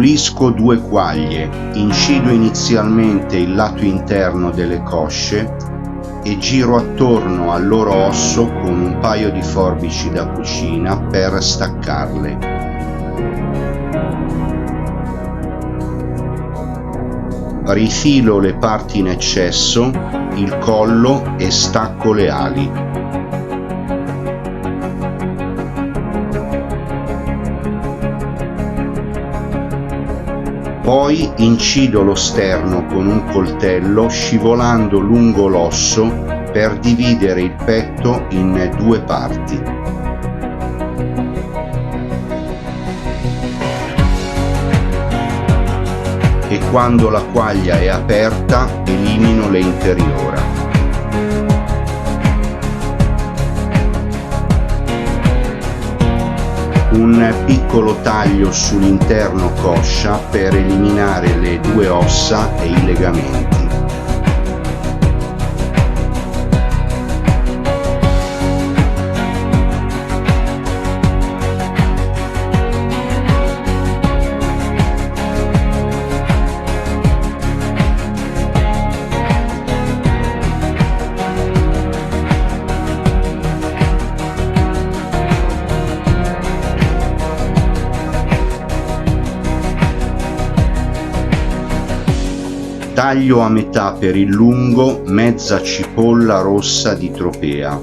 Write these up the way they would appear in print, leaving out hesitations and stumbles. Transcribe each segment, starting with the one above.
Pulisco 2 quaglie, incido inizialmente il lato interno delle cosce e giro attorno al loro osso con un paio di forbici da cucina per staccarle. Rifilo le parti in eccesso, il collo e stacco le ali. Poi incido lo sterno con un coltello scivolando lungo l'osso per dividere il petto in 2 parti. E quando la quaglia è aperta elimino le interiora. Un piccolo taglio sull'interno coscia per eliminare le 2 ossa e i legamenti. Taglio a metà per il lungo mezza cipolla rossa di tropea.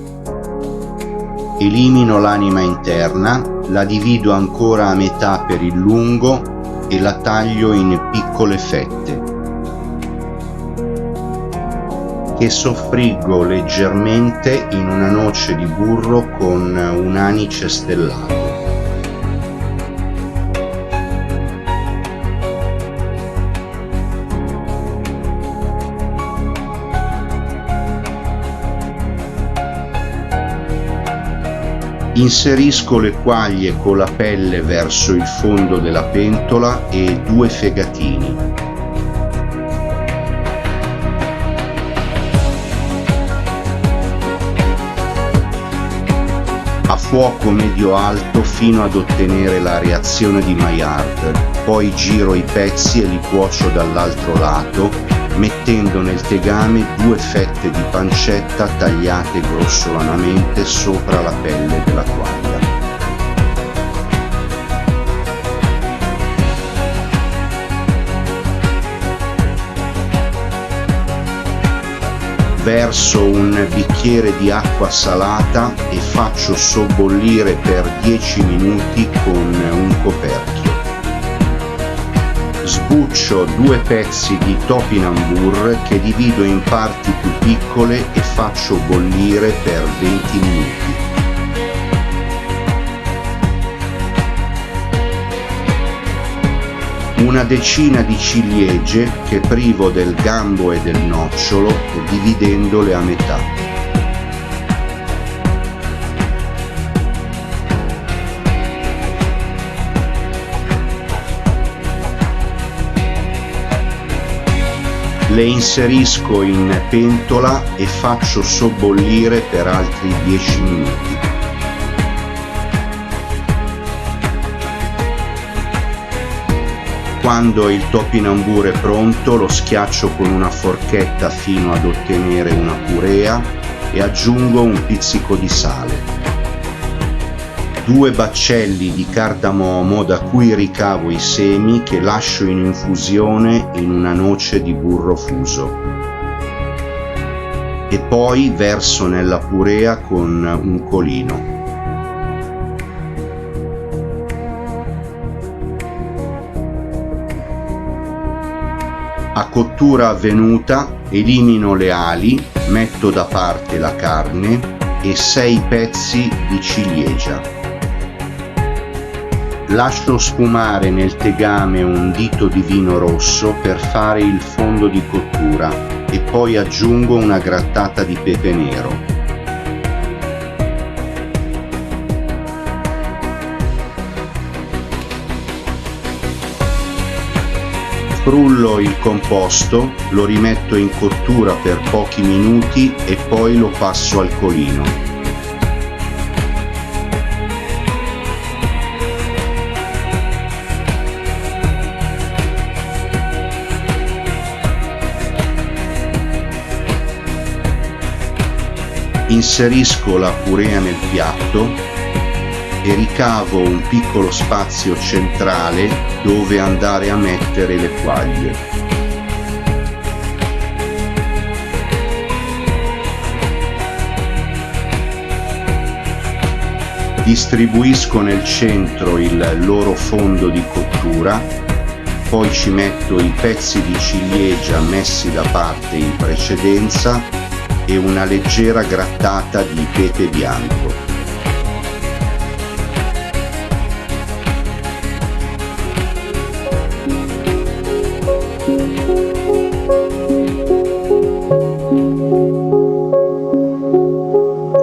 Elimino l'anima interna, la divido ancora a metà per il lungo e la taglio in piccole fette, che soffriggo leggermente in una noce di burro con un anice stellato. Inserisco le quaglie con la pelle verso il fondo della pentola e 2 fegatini. A fuoco medio-alto fino ad ottenere la reazione di Maillard, poi giro i pezzi e li cuocio dall'altro lato, mettendo nel tegame 2 fette di pancetta tagliate grossolanamente sopra la pelle della quaglia. Verso un bicchiere di acqua salata e faccio sobbollire per 10 minuti con un coperchio. Sbuccio 2 pezzi di topinambur che divido in parti più piccole e faccio bollire per 20 minuti. Una decina di ciliegie che privo del gambo e del nocciolo dividendole a metà. Le inserisco in pentola e faccio sobbollire per altri 10 minuti. Quando il topinambur è pronto lo schiaccio con una forchetta fino ad ottenere una purea e aggiungo un pizzico di sale. 2 baccelli di cardamomo da cui ricavo i semi che lascio in infusione in una noce di burro fuso e poi verso nella purea con un colino. A cottura avvenuta elimino le ali, metto da parte la carne e 6 pezzi di ciliegia. Lascio sfumare nel tegame un dito di vino rosso per fare il fondo di cottura e poi aggiungo una grattata di pepe nero. Frullo il composto, lo rimetto in cottura per pochi minuti e poi lo passo al colino. Inserisco la purea nel piatto e ricavo un piccolo spazio centrale dove andare a mettere le quaglie. Distribuisco nel centro il loro fondo di cottura, poi ci metto i pezzi di ciliegia messi da parte in precedenza e una leggera grattata di pepe bianco.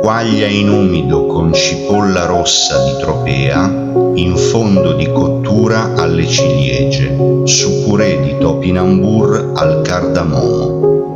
Quaglia in umido con cipolla rossa di Tropea in fondo di cottura alle ciliegie, su purè di topinambur al cardamomo.